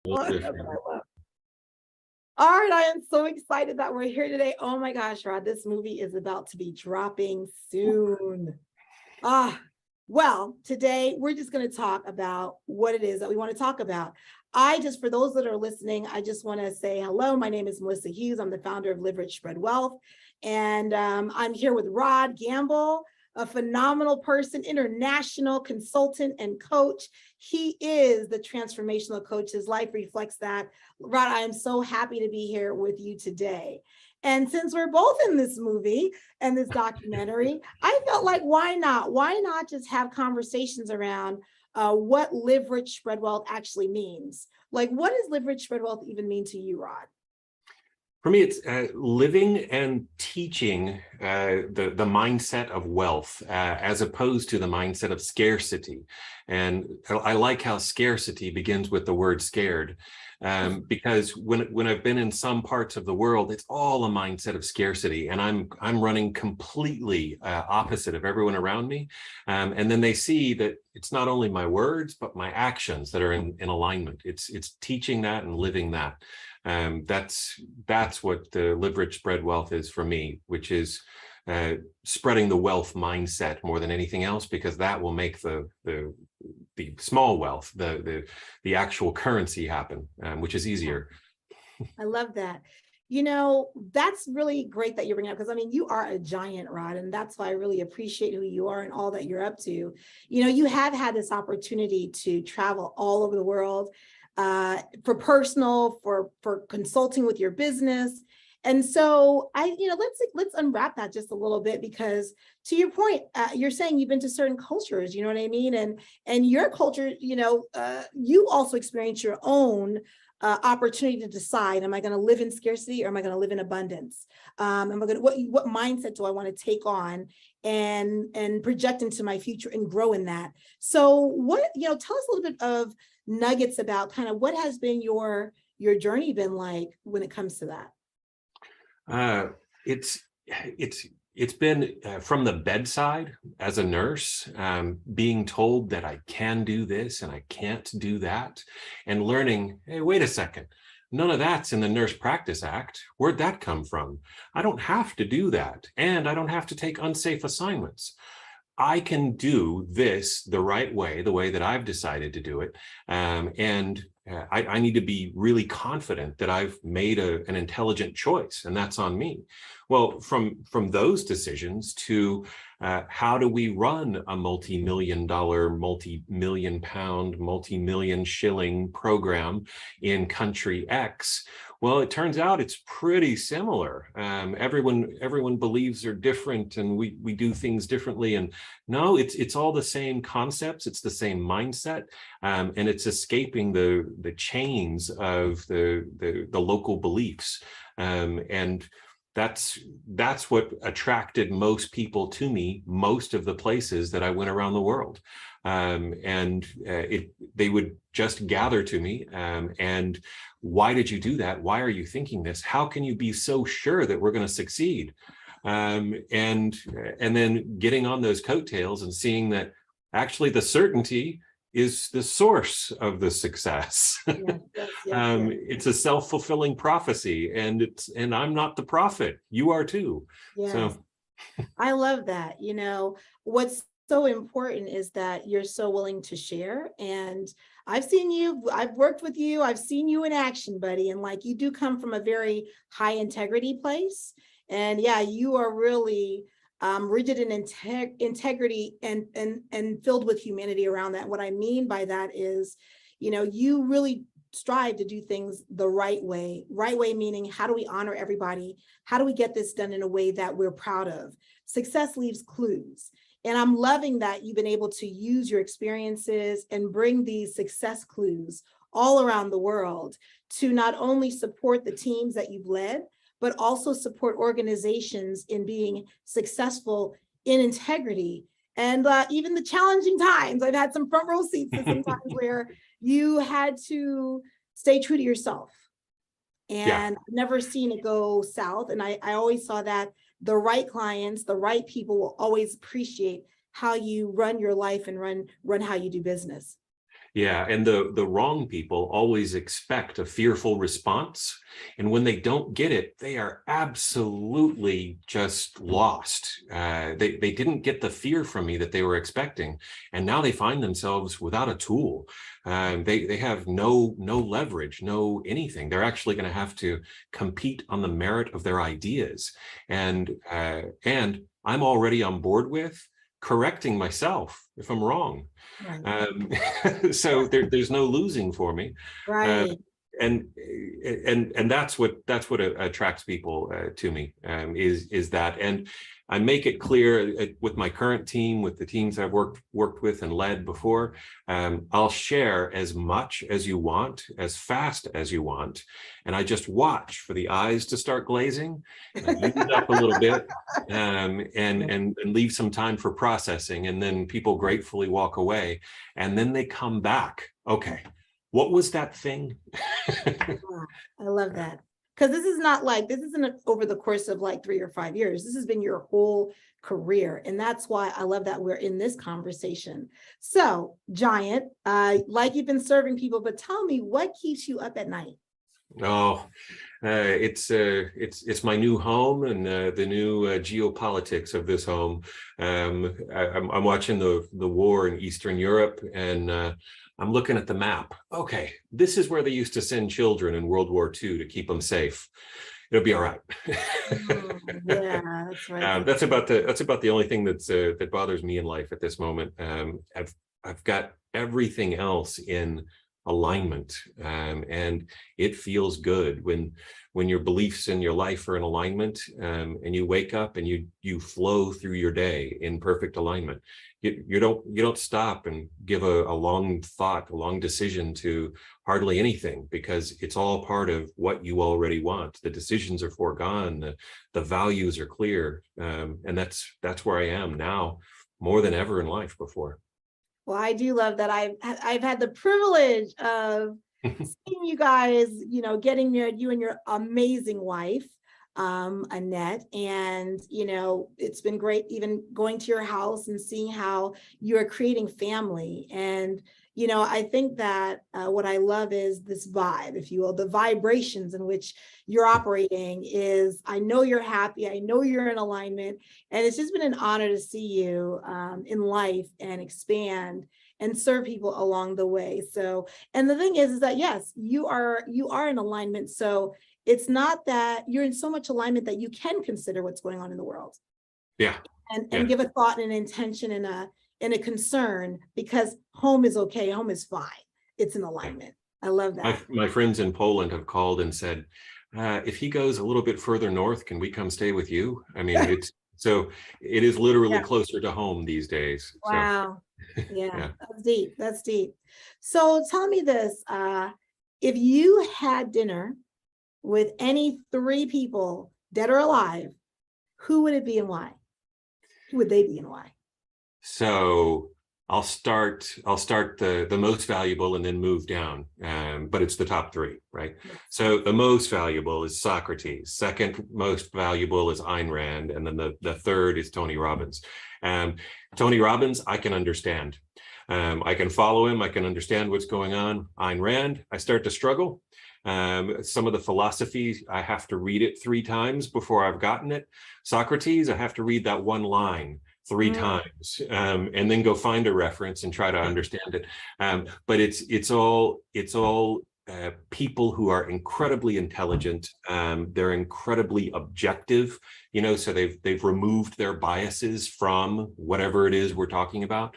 Well, that's Different. what I love. All right, I am so excited that we're here today. Oh my gosh, Rod, this movie is about to be dropping soon. Ah, well, today we're just going to talk about what it is that we want to talk about. For those that are listening, I just want to say hello. My name is Melissa Hughes. I'm the founder of Live Rich Spread Wealth. And I'm here with Rod Gamble, a phenomenal person, international consultant and coach. He is the transformational coach. His life reflects that. Rod, I am so happy to be here with you today. And since we're both in this movie and this documentary, I felt like, why not? Why not just have conversations around what Live Rich Spread Wealth actually means? Like, what does Live Rich Spread Wealth even mean to you, Rod? For me, it's living and teaching the mindset of wealth as opposed to the mindset of scarcity. And I like how scarcity begins with the word scared, because when I've been in some parts of the world, it's all a mindset of scarcity, and I'm running completely opposite of everyone around me. And then they see that it's not only my words but my actions that are in alignment. It's teaching that and living that. That's what the Live Rich Spread Wealth is for me, which is spreading the wealth mindset more than anything else, because that will make the small wealth, the actual currency happen, which is easier. I love that. You know, that's really great that you're bringing up, because I mean, you are a giant, Rod, and that's why I really appreciate who you are and all that you're up to. You know, you have had this opportunity to travel all over the world for personal, for consulting with your business. And so let's unwrap that just a little bit, because to your point, you're saying you've been to certain cultures, you know what I mean? And your culture, you also experience your own opportunity to decide, am I going to live in scarcity or am I going to live in abundance? What mindset do I want to take on and project into my future and grow in that? So tell us a little bit of nuggets about kind of what has been your journey been like when it comes to that. It's been from the bedside as a nurse, being told that I can do this and I can't do that, and learning, hey, wait a second, none of that's in the Nurse Practice Act. Where'd that come from? I don't have to do that, and I don't have to take unsafe assignments. I can do this the right way, the way that I've decided to do it. I need to be really confident that I've made an intelligent choice, and that's on me. Well, from those decisions to how do we run a multi-million dollar, multi-million pound, multi-million shilling program in country X? Well, it turns out it's pretty similar. Everyone believes they're different, and we do things differently. And no, it's all the same concepts. It's the same mindset, and it's escaping the chains of the local beliefs. And that's what attracted most people to me, most of the places that I went around the world. They would just gather to me. And why did you do that? Why are you thinking this? How can you be so sure that we're going to succeed? And then getting on those coattails and seeing that actually the certainty is the source of the success. Yes. It's a self-fulfilling prophecy, and I'm not the prophet. You are too. Yes. So I love that. You know, what's so important is that you're so willing to share. And I've worked with you, I've seen you in action, buddy. And like, you do come from a very high integrity place. And yeah, you are really rigid in integrity and filled with humanity around that. What I mean by that is, you really strive to do things the right way meaning, how do we honor everybody? How do we get this done in a way that we're proud of? Success leaves clues. And I'm loving that you've been able to use your experiences and bring these success clues all around the world to not only support the teams that you've led, but also support organizations in being successful in integrity. And even the challenging times, I've had some front row seats to sometimes where you had to stay true to yourself. And I've never seen it go south. And I always saw that the right clients, the right people will always appreciate how you run your life and run how you do business. Yeah, and the wrong people always expect a fearful response, and when they don't get it, they are absolutely just lost. They didn't get the fear from me that they were expecting, and now they find themselves without a tool. They have no leverage, no anything. They're actually going to have to compete on the merit of their ideas, and I'm already on board with correcting myself if I'm wrong. Right. Um, so there's no losing for me. Uh, Right. and and that's what attracts people to me, is that. And I make it clear with my current team, with the teams I've worked with and led before. I'll share as much as you want, as fast as you want, and I just watch for the eyes to start glazing, ease up a little bit, and leave some time for processing, and then people gratefully walk away, and then they come back. Okay, what was that thing? Wow, I love that. Because this isn't over the course of like 3 or 5 years. This has been your whole career. And that's why I love that we're in this conversation. So, Giant, like you've been serving people, but tell me what keeps you up at night? Oh, it's my new home, and the new geopolitics of this home. I'm watching the war in Eastern Europe, and I'm looking at the map. Okay, this is where they used to send children in World War II to keep them safe. It'll be all right. Yeah, that's right. That's about the only thing that bothers me in life at this moment. I've got everything else in alignment, and it feels good when your beliefs in your life are in alignment, and you wake up and you flow through your day in perfect alignment. You don't stop and give a long thought, a long decision to hardly anything, because it's all part of what you already want. The decisions are foregone, the values are clear, and that's where I am now more than ever in life before. Well, I do love that I've had the privilege of seeing you guys, getting married, you and your amazing wife, Annette. And, it's been great even going to your house and seeing how you're creating family. And, I think that what I love is this vibe, if you will, the vibrations in which you're operating is, I know you're happy, I know you're in alignment. And it's just been an honor to see you in life and expand and serve people along the way. So, and the thing is that yes, you are in alignment. So it's not that you're in so much alignment that you can consider what's going on in the world Yeah. and give a thought and an intention and a concern, because home is okay, home is fine. It's in alignment. I love that. My friends in Poland have called and said, if he goes a little bit further north, can we come stay with you? I mean, it is literally Yeah. closer to home these days. Wow. So, Yeah, yeah. that's deep. That's deep. So tell me this, if you had dinner with any 3 people, dead or alive, who would it be and why? Who would they be and why? So I'll start the most valuable and then move down. But it's the top 3, right? So the most valuable is Socrates. Second most valuable is Ayn Rand. And then the third is Tony Robbins. Tony Robbins, I can understand. I can follow him. I can understand what's going on. Ayn Rand, I start to struggle. Some of the philosophy, I have to read it 3 times before I've gotten it. Socrates, I have to read that one line 3 times, and then go find a reference and try to understand it. But it's all people who are incredibly intelligent. They're incredibly objective, so they've removed their biases from whatever it is we're talking about,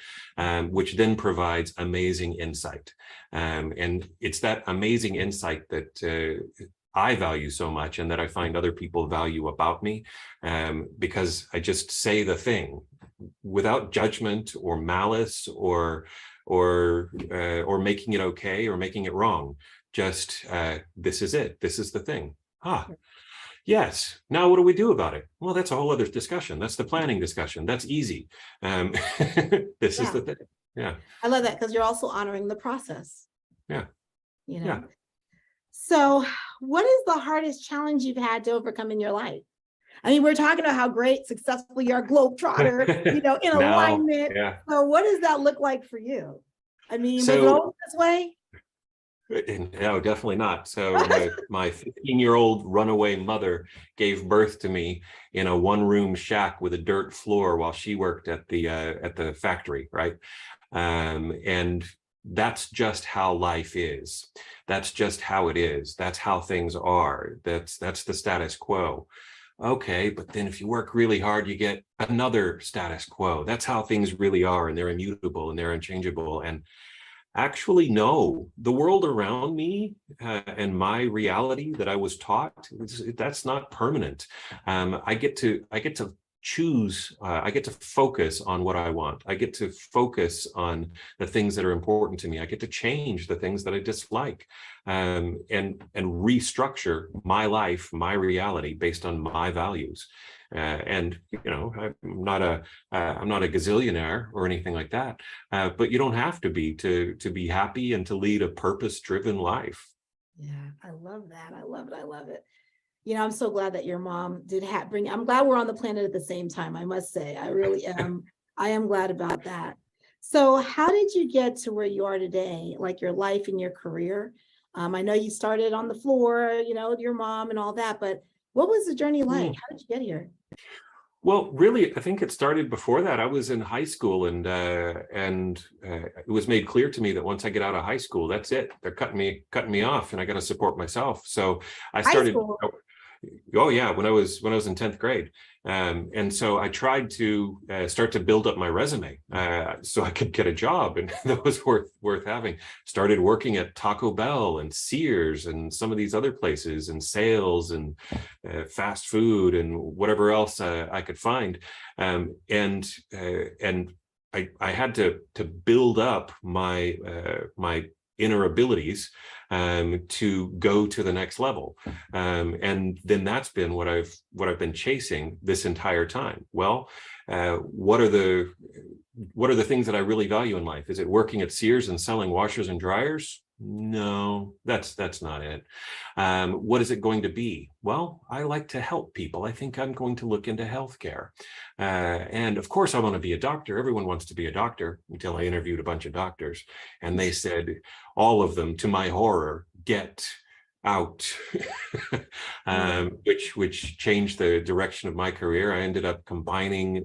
which then provides amazing insight. And it's that amazing insight that I value so much, and that I find other people value about me, because I just say the thing without judgment or malice or making it okay or making it wrong. Just this is it. This is the thing. Yes. Now what do we do about it? Well, that's a whole other discussion. That's the planning discussion. That's easy. This is the thing. Yeah. I love that, because you're also honoring the process. Yeah. Yeah. So what is the hardest challenge you've had to overcome in your life? I mean, we're talking about how great, successful you are, globetrotter, in alignment. Yeah. So what does that look like for you? I mean, was it So always this way? no, definitely not. So my 15-year-old runaway mother gave birth to me in a one-room shack with a dirt floor while she worked at the factory, right? And that's just how life is. That's just how it is. That's how things are. That's the status quo. Okay, but then if you work really hard, you get another status quo. That's how things really are, and they're immutable and they're unchangeable. And actually, no, the world around me and my reality that I was taught, that's not permanent. I get to choose. I get to focus on what I want. I get to focus on the things that are important to me. I get to change the things that I dislike, and restructure my life, my reality based on my values. And I'm not a gazillionaire or anything like that, but you don't have to be to be happy and to lead a purpose-driven life. Yeah, I love that. I love it. I love it. I'm so glad that your mom did bring. I'm glad we're on the planet at the same time. I must say, I really am. I am glad about that. So, how did you get to where you are today, like your life and your career? I know you started on the floor, with your mom and all that, but what was the journey like? How did you get here? Well, really, I think it started before that. I was in high school, and it was made clear to me that once I get out of high school, that's it. They're cutting me off, and I got to support myself. So I High started. school. Oh yeah, when I was in 10th grade, and so I tried to start to build up my resume so I could get a job, and that was worth having. Started working at Taco Bell and Sears and some of these other places, and sales and fast food and whatever else I could find, and I had to build up my inner abilities to go to the next level, and then that's been what I've been chasing this entire time. Well, what are the things that I really value in life? Is it working at Sears and selling washers and dryers? No, that's not it. What is it going to be? Well, I like to help people. I think I'm going to look into healthcare. And of course, I want to be a doctor. Everyone wants to be a doctor, until I interviewed a bunch of doctors. And they said, all of them, to my horror, get out. Which changed the direction of my career. I ended up combining,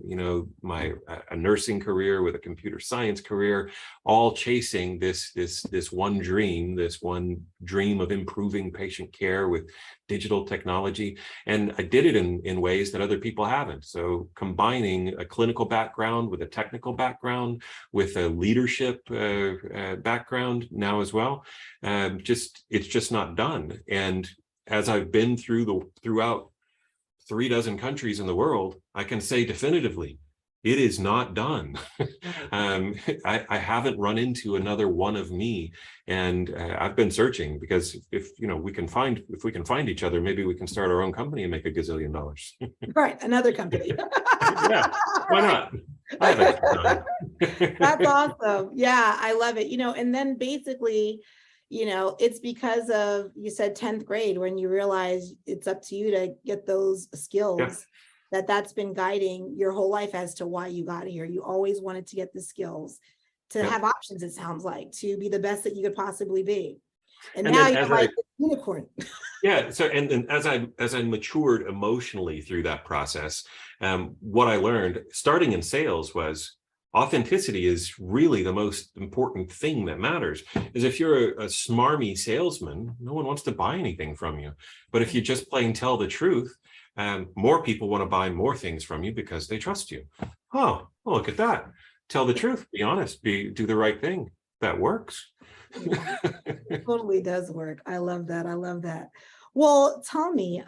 my a nursing career with a computer science career, all chasing this one dream of improving patient care with digital technology. And I did it in ways that other people haven't. So combining a clinical background with a technical background with a leadership background now as well, it's just not done. And as I've been throughout 36 countries in the world, I can say definitively, it is not done. I haven't run into another one of me, and I've been searching, because if we can find each other, maybe we can start our own company and make $1 gazillion. Right, another company. Yeah, why not? I have extra time. That's awesome. Yeah, I love it. And then basically, it's because of, you said 10th grade, when you realize it's up to you to get those skills. Yeah. That's been guiding your whole life as to why you got here. You always wanted to get the skills, to have options, it sounds like, to be the best that you could possibly be. And now you're like a unicorn. Yeah. So, and as I matured emotionally through that process, what I learned starting in sales was authenticity is really the most important thing that matters. Is if you're a smarmy salesman, no one wants to buy anything from you. But if you just plain tell the truth, more people want to buy more things from you because they trust you. Oh, well, look at that. Tell the truth, be honest, do the right thing. That works. It totally does work. I love that. I love that. Well, tell me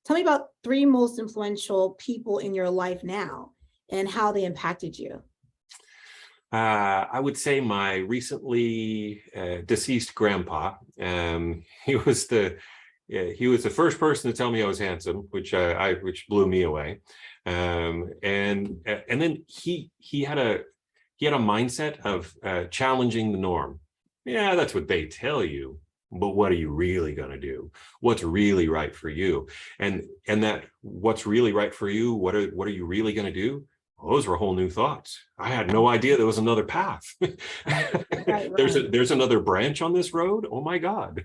about 3 most influential people in your life now and how they impacted you. I would say my recently deceased grandpa. He was the first person to tell me I was handsome, which blew me away. And then he had a mindset of challenging the norm. Yeah, that's what they tell you, but what are you really going to do? What's really right for you? And that what's really right for you, what are you really going to do? those were whole new thoughts. I had no idea there was another path. Right, There's another branch on this road. Oh my God.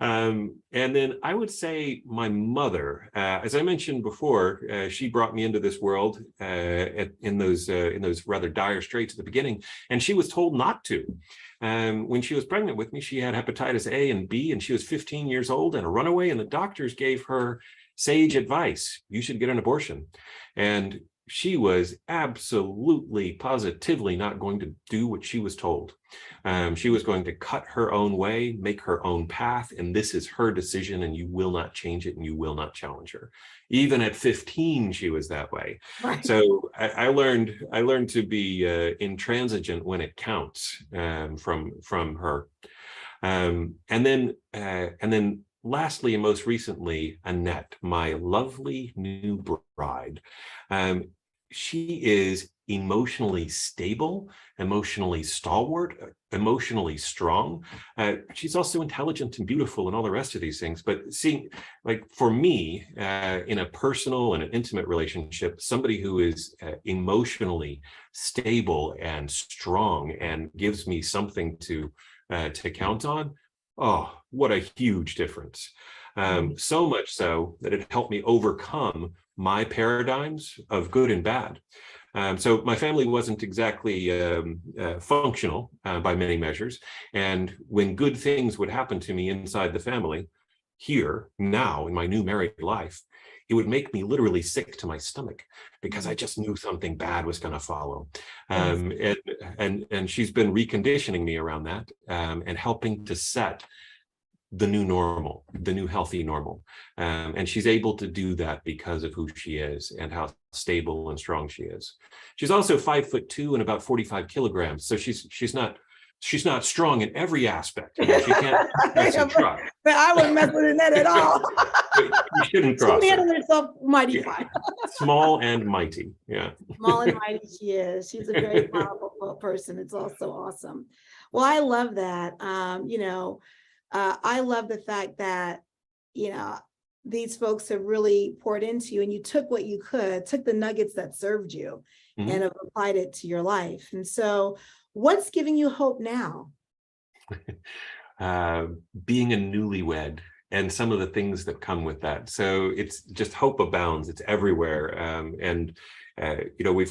And then I would say my mother, as I mentioned before, she brought me into this world in those rather dire straits at the beginning, and she was told not to. When she was pregnant with me, she had hepatitis A and B, and she was 15 years old and a runaway, and the doctors gave her sage advice: you should get an abortion. And she was absolutely, positively not going to do what she was told. She was going to cut her own way, make her own path, and this is her decision, and you will not change it, and you will not challenge her. Even at 15, she was that way. right. So I learned to be intransigent when it counts, from her. And then lastly, and most recently, Annette, my lovely new bride. She is emotionally stable, emotionally stalwart, emotionally strong. She's also intelligent and beautiful and all the rest of these things. But seeing, like, for me, in a personal and an intimate relationship, somebody who is emotionally stable and strong and gives me something to count on, oh, what a huge difference. So much so that it helped me overcome my paradigms of good and bad. So my family wasn't exactly functional by many measures. And when good things would happen to me inside the family, here, now, in my new married life, it would make me literally sick to my stomach because I just knew something bad was going to follow. And she's been reconditioning me around that, and helping to set the new normal, the new healthy normal. And she's able to do that because of who she is and how stable and strong she is. She's also 5'2" and about 45 kilograms. So she's not strong in every aspect. You know, she can't mess a truck. But I wouldn't mess with Annette at all. You shouldn't cross She her. handled herself mighty Yeah. fine. Small and mighty. Yeah. Small and mighty she is. She's a very powerful person. It's also awesome. Well, I love that. I love the fact that, these folks have really poured into you, and you took what you took the nuggets that served you, Mhm. and have applied it to your life. And so what's giving you hope now? Being a newlywed and some of the things that come with that. So it's just hope abounds. It's everywhere.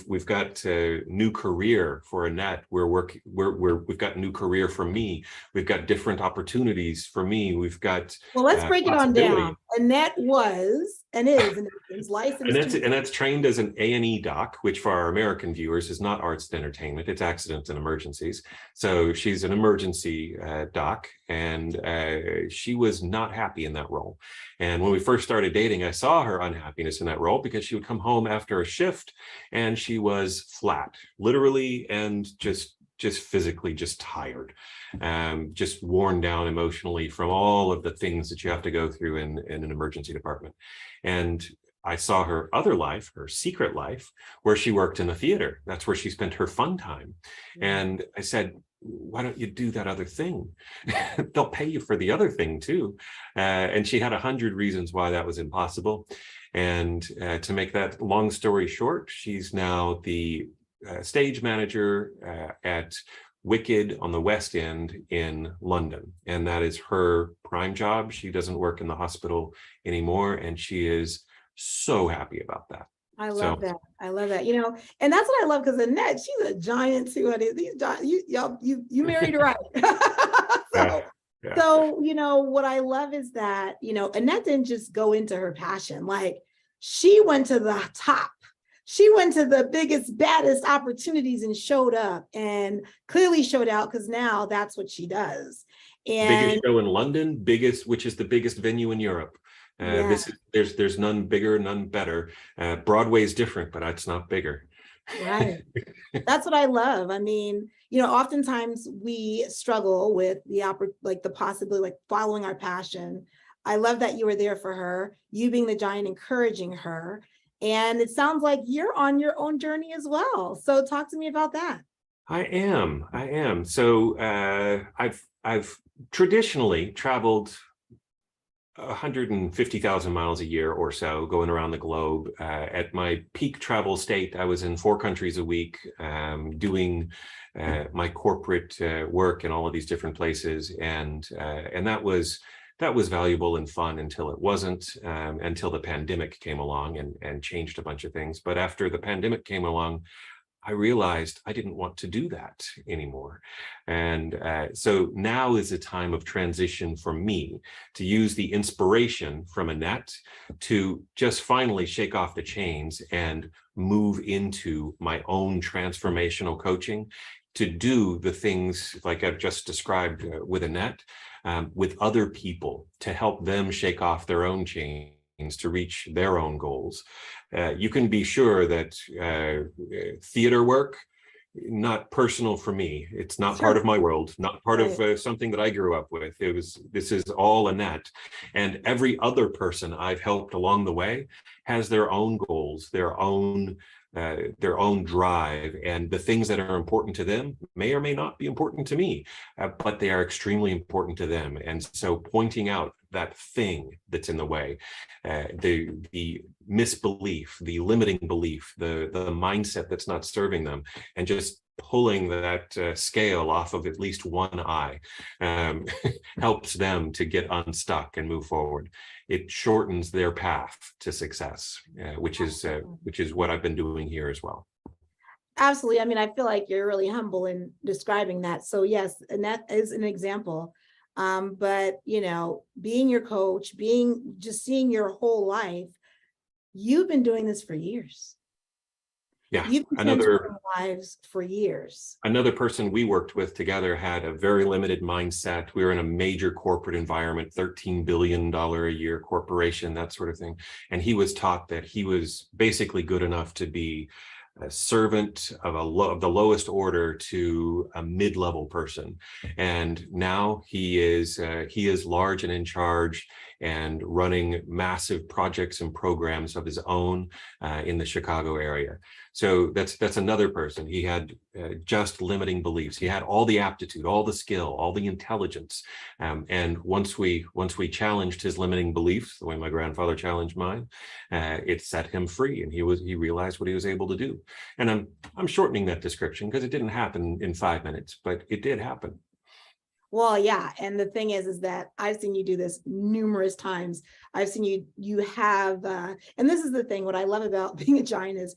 We've got a new career for Annette. We've got new career for me. We've got different opportunities for me. We've got Well, let's break it on down. Annette was and is licensed. Annette's trained as an A&E doc, which for our American viewers is not arts and entertainment. It's accidents and emergencies. So she's an emergency doc, and she was not happy in that role. And when we first started dating, I saw her unhappiness in that role because she would come home after a shift and she was flat, literally, and just physically just tired, just worn down emotionally from all of the things that you have to go through in an emergency department. And I saw her other life, her secret life, where she worked in the theater. That's where she spent her fun time. And I said, why don't you do that other thing? They'll pay you for the other thing too. And she had 100 reasons why that was impossible. And to make that long story short, she's now the stage manager at Wicked on the West End in London. And that is her prime job. She doesn't work in the hospital anymore. And she is so happy about that. I love that. I love that. And that's what I love, because Annette, she's a giant too. These you married right. So, what I love is that, Annette didn't just go into her passion. Like, she went to the top. She went to the biggest, baddest opportunities and showed up, and clearly showed out, because now that's what she does. And biggest show in London, which is the biggest venue in Europe. There's none bigger, none better. Broadway is different, but it's not bigger. Right. That's what I love. I mean, oftentimes we struggle with the possibility, like following our passion. I love that you were there for her, you being the giant, encouraging her. And it sounds like you're on your own journey as well. So talk to me about that. I am. So I've traditionally traveled 150,000 miles a year or so, going around the globe. At my peak travel state, I was in 4 countries a week, doing my corporate work in all of these different places, and that was valuable and fun until it wasn't, until the pandemic came along and changed a bunch of things. But after the pandemic came along, I realized I didn't want to do that anymore. And so now is a time of transition for me to use the inspiration from Annette to just finally shake off the chains and move into my own transformational coaching, to do the things like I've just described with Annette, with other people, to help them shake off their own chains to reach their own goals. You can be sure that theater work, not personal for me. It's not part of my world, not part of something that I grew up with. This is all Annette. And every other person I've helped along the way has their own goals, their own drive, and the things that are important to them may or may not be important to me, but they are extremely important to them. And so pointing out that thing that's in the way, the misbelief, the limiting belief, the mindset that's not serving them, and just pulling that scale off of at least one eye helps them to get unstuck and move forward. It shortens their path to success, which is what I've been doing here as well. Absolutely. I mean, I feel like you're really humble in describing that. So yes, and that is an example. But being your coach, just seeing your whole life, you've been doing this for years. Yeah, You've been transforming lives for years. Another person we worked with together had a very limited mindset. We were in a major corporate environment, $13 billion a year corporation, that sort of thing. And he was taught that he was basically good enough to be a servant of the lowest order to a mid-level person. And now he is large and in charge and running massive projects and programs of his own in the Chicago area. So that's another person. He had just limiting beliefs. He had all the aptitude, all the skill, all the intelligence. And once we challenged his limiting beliefs, the way my grandfather challenged mine, it set him free, and he realized what he was able to do. And I'm shortening that description because it didn't happen in 5 minutes, but it did happen. Well, yeah. And the thing is that I've seen you do this numerous times. I've seen you have, and this is the thing, what I love about being a giant is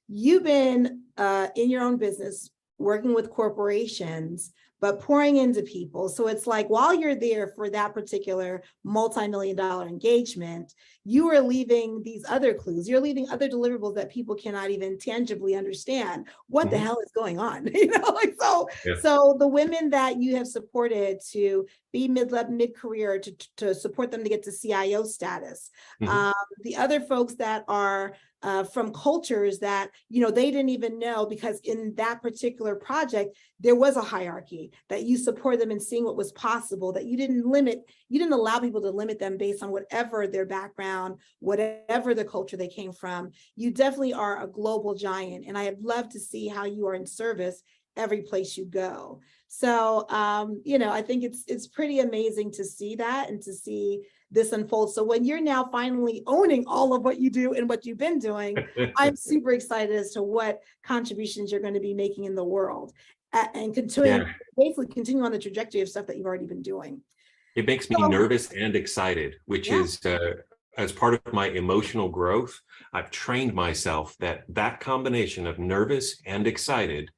you've been in your own business, working with corporations, but pouring into people. So it's like, while you're there for that particular multi-million-dollar engagement, you are leaving these other clues. You're leaving other deliverables that people cannot even tangibly understand what the hell is going on. So the women that you have supported to be mid-career, to support them to get to CIO status, the other folks that are from cultures that, they didn't even know, because in that particular project, there was a hierarchy, that you support them in seeing what was possible, that you didn't allow people to limit them based on whatever their background, whatever the culture they came from. You definitely are a global giant. And I have loved to see how you are in service every place you go. So, I think it's pretty amazing to see that and to see this unfold. So when you're now finally owning all of what you do and what you've been doing, I'm super excited as to what contributions you're going to be making in the world, and basically continue on the trajectory of stuff that you've already been doing. It makes me nervous and excited, which is as part of my emotional growth. I've trained myself that combination of nervous and excited,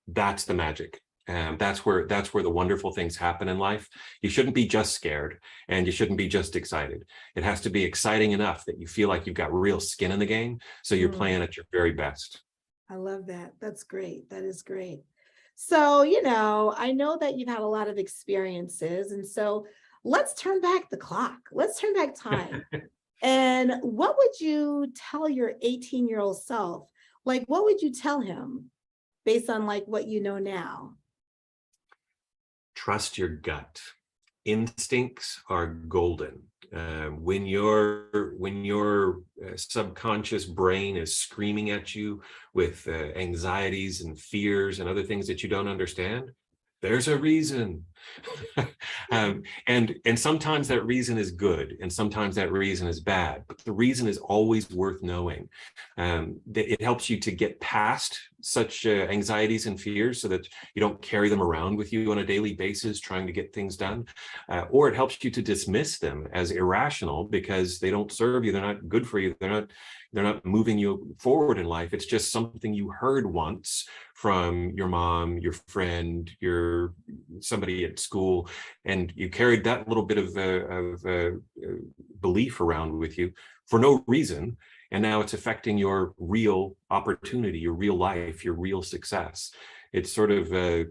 that's the magic. That's where the wonderful things happen in life. You shouldn't be just scared, and you shouldn't be just excited. It has to be exciting enough that you feel like you've got real skin in the game, so you're playing at your very best. I love that. That's great. That is great. So, I know that you've had a lot of experiences, and so let's turn back the clock. Let's turn back time. And what would you tell your 18-year-old self? Like, what would you tell him based on what you know now? Trust your gut. Instincts are golden. When your subconscious brain is screaming at you with anxieties and fears and other things that you don't understand, there's a reason. And sometimes that reason is good, and sometimes that reason is bad, but the reason is always worth knowing. It helps you to get past such anxieties and fears so that you don't carry them around with you on a daily basis trying to get things done, or it helps you to dismiss them as irrational because they don't serve you, they're not good for you, they're not moving you forward in life. It's just something you heard once from your mom, your friend, somebody at school, and you carried that little bit of belief around with you for no reason. And now it's affecting your real opportunity, your real life, your real success. It's sort of a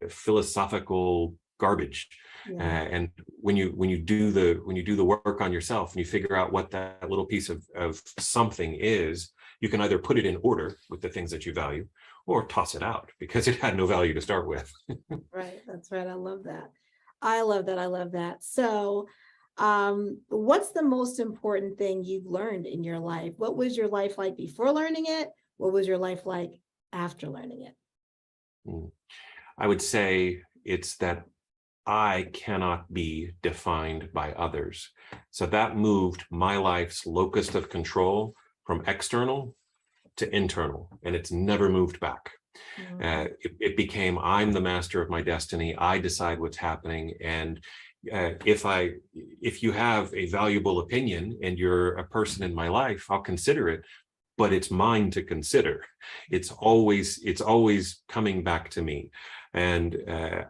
philosophical garbage. Yeah. And when you do the work on yourself and you figure out what that little piece of something is, you can either put it in order with the things that you value, or toss it out because it had no value to start with. Right. That's right. I love that. I love that. I love that. So, what's the most important thing you've learned in your life? What was your life like before learning it? What was your life like after learning it? I would say it's that I cannot be defined by others. So that moved my life's locus of control from external to internal, and it's never moved back. It became, I'm the master of my destiny. I decide what's happening. And if you have a valuable opinion and you're a person in my life, I'll consider it, but it's mine to consider. It's always coming back to me. And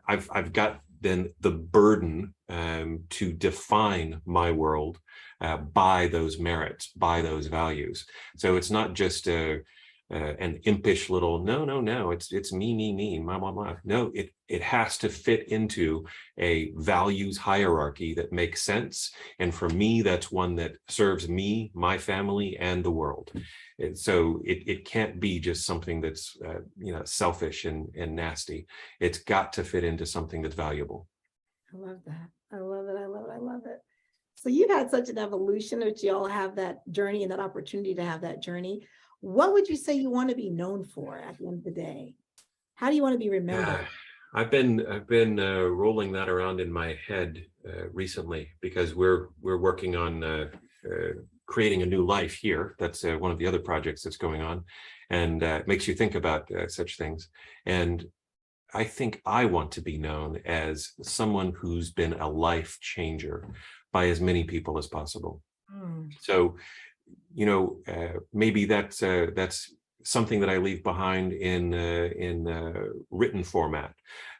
I've got then the burden to define my world by those merits, by those values. So it's not just an impish little no, it's me, my. No, it has to fit into a values hierarchy that makes sense. And for me, that's one that serves me, my family, and the world. And so it can't be just something that's selfish and nasty. It's got to fit into something that's valuable. I love that. I love it. I love it. I love it. So you've had such an evolution that you all have that journey and that opportunity to have that journey. What would you say you want to be known for at the end of the day? How do you want to be remembered? I've been rolling that around in my head recently because we're working on creating a new life here. That's one of the other projects that's going on, and it makes you think about such things. And I think I want to be known as someone who's been a life changer by as many people as possible. So, maybe that's something that I leave behind in written format.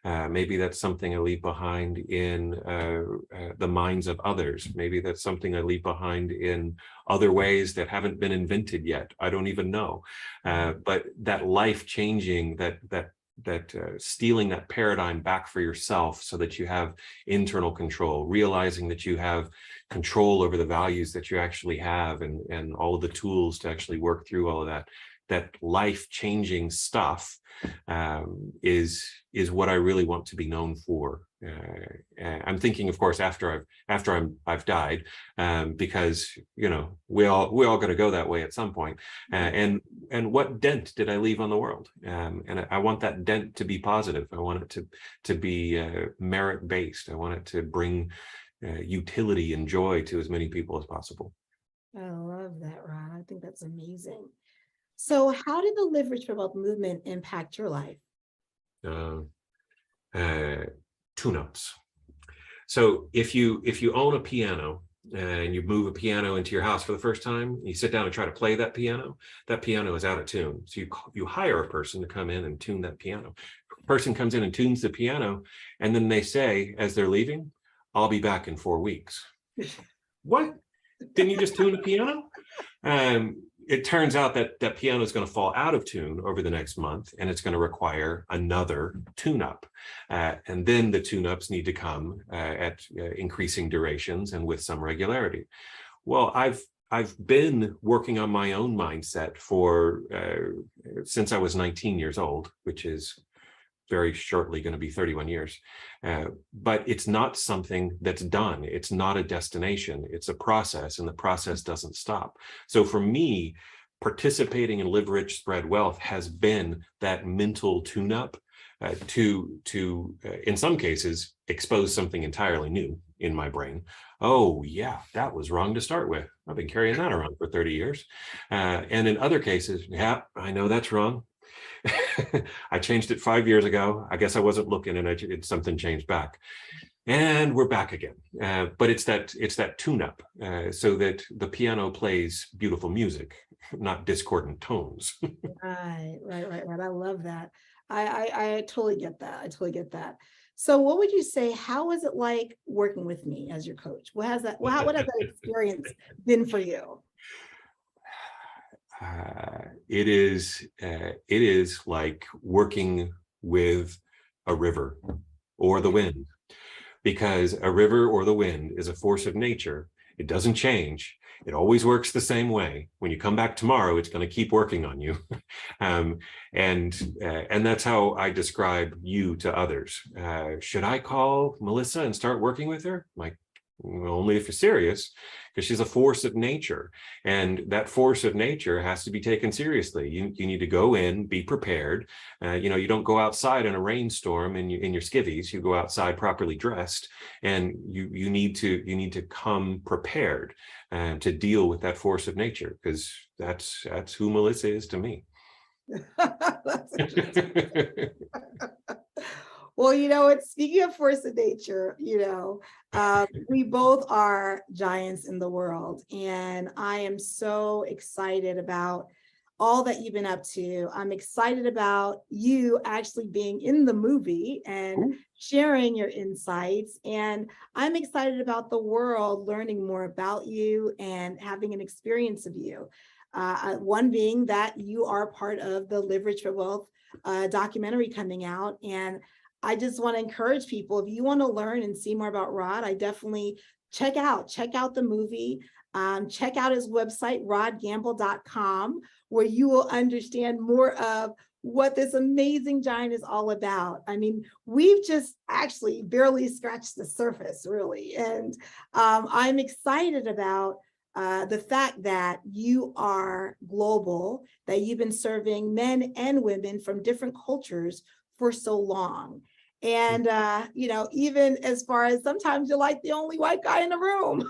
Maybe that's something I leave behind in the minds of others. Maybe that's something I leave behind in other ways that haven't been invented yet. I don't even know. But that life changing, that stealing that paradigm back for yourself so that you have internal control, realizing that you have control over the values that you actually have and all of the tools to actually work through all of that life-changing stuff is what I really want to be known for. I'm thinking, of course, after I've died, because we all going to go that way at some point. And what dent did I leave on the world? And I want that dent to be positive. I want it to be merit-based. I want it to bring utility and joy to as many people as possible. I love that, Ron. I think that's amazing. So how did the Live Rich for Wealth movement impact your life? Tune-ups. So if you own a piano and you move a piano into your house for the first time, you sit down and try to play that piano is out of tune. So you hire a person to come in and tune that piano. A person comes in and tunes the piano, and then they say, as they're leaving, I'll be back in 4 weeks. What? Didn't you just tune the piano? It turns out that piano is going to fall out of tune over the next month, and it's going to require another tune-up. And then the tune-ups need to come at increasing durations and with some regularity. Well, I've been working on my own mindset since I was 19 years old, which is very shortly going to be 31 years. But it's not something that's done. It's not a destination. It's a process, and the process doesn't stop. So for me, participating in Live Rich, Spread Wealth has been that mental tune-up to in some cases, expose something entirely new in my brain. Oh yeah, that was wrong to start with. I've been carrying that around for 30 years. And in other cases, yeah, I know that's wrong. I changed it 5 years ago. I guess I wasn't looking, and something changed back. And we're back again. But it's that tune-up, so that the piano plays beautiful music, not discordant tones. Right. I love that. I totally get that. I totally get that. So what would you say, how is it like working with me as your coach? What has that experience been for you? It is like working with a river or the wind, because a river or the wind is a force of nature. It doesn't change. It always works the same way. When you come back tomorrow, it's going to keep working on you. And that's how I describe you to others. Should I call Melissa and start working with her? Like, only if you're serious, because she's a force of nature, and that force of nature has to be taken seriously. You need to go in, be prepared. You don't go outside in a rainstorm in your skivvies. You go outside properly dressed, and you need to come prepared to deal with that force of nature, because that's who Melissa is to me. That's interesting. Well, it's speaking of force of nature, we both are giants in the world, and I am so excited about all that you've been up to. I'm excited about you actually being in the movie and sharing your insights, and I'm excited about the world learning more about you and having an experience of you. One being that you are part of the Live Rich for Wealth documentary coming out, and I just want to encourage people, if you want to learn and see more about Rod, I definitely check out the movie. Check out his website, rodgamble.com, where you will understand more of what this amazing giant is all about. I mean, we've just actually barely scratched the surface, really. And I'm excited about the fact that you are global, that you've been serving men and women from different cultures for so long. And, even as far as sometimes you're like the only white guy in the room.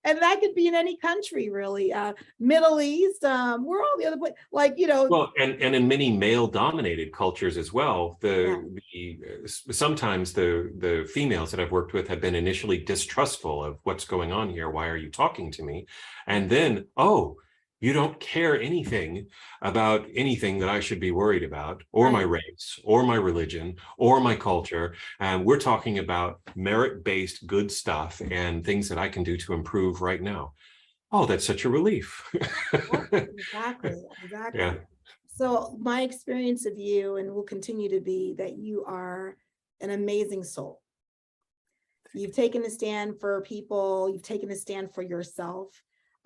And that could be in any country, really. Middle East, we're all the other place, Well, and in many male-dominated cultures as well, sometimes the females that I've worked with have been initially distrustful of what's going on here. Why are you talking to me? And then, oh, you don't care anything about anything that I should be worried about, or my race, or my religion, or my culture. And we're talking about merit-based good stuff and things that I can do to improve right now. Oh, that's such a relief. Exactly. Yeah. So my experience of you, and will continue to be, that you are an amazing soul. You've taken a stand for people. You've taken a stand for yourself.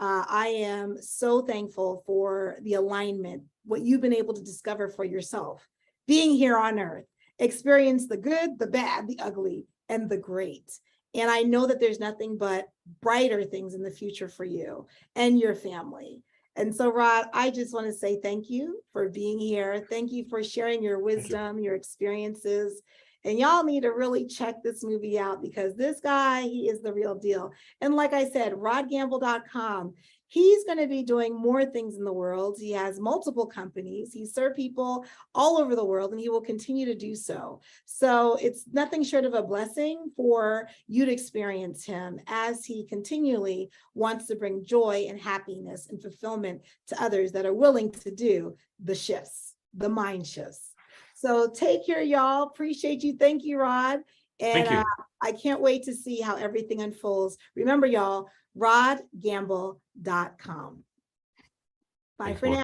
I am so thankful for the alignment, what you've been able to discover for yourself, being here on earth, experience the good, the bad, the ugly, and the great. And I know that there's nothing but brighter things in the future for you and your family. And so, Rod, I just want to say thank you for being here. Thank you for sharing your wisdom, your experiences. And y'all need to really check this movie out, because this guy, he is the real deal. And like I said, rodgamble.com, he's going to be doing more things in the world. He has multiple companies. He serves people all over the world, and he will continue to do so. So it's nothing short of a blessing for you to experience him as he continually wants to bring joy and happiness and fulfillment to others that are willing to do the shifts, the mind shifts. So take care, y'all. Appreciate you. Thank you, Rod. And Thank you. I can't wait to see how everything unfolds. Remember, y'all, rodgamble.com. Bye for now.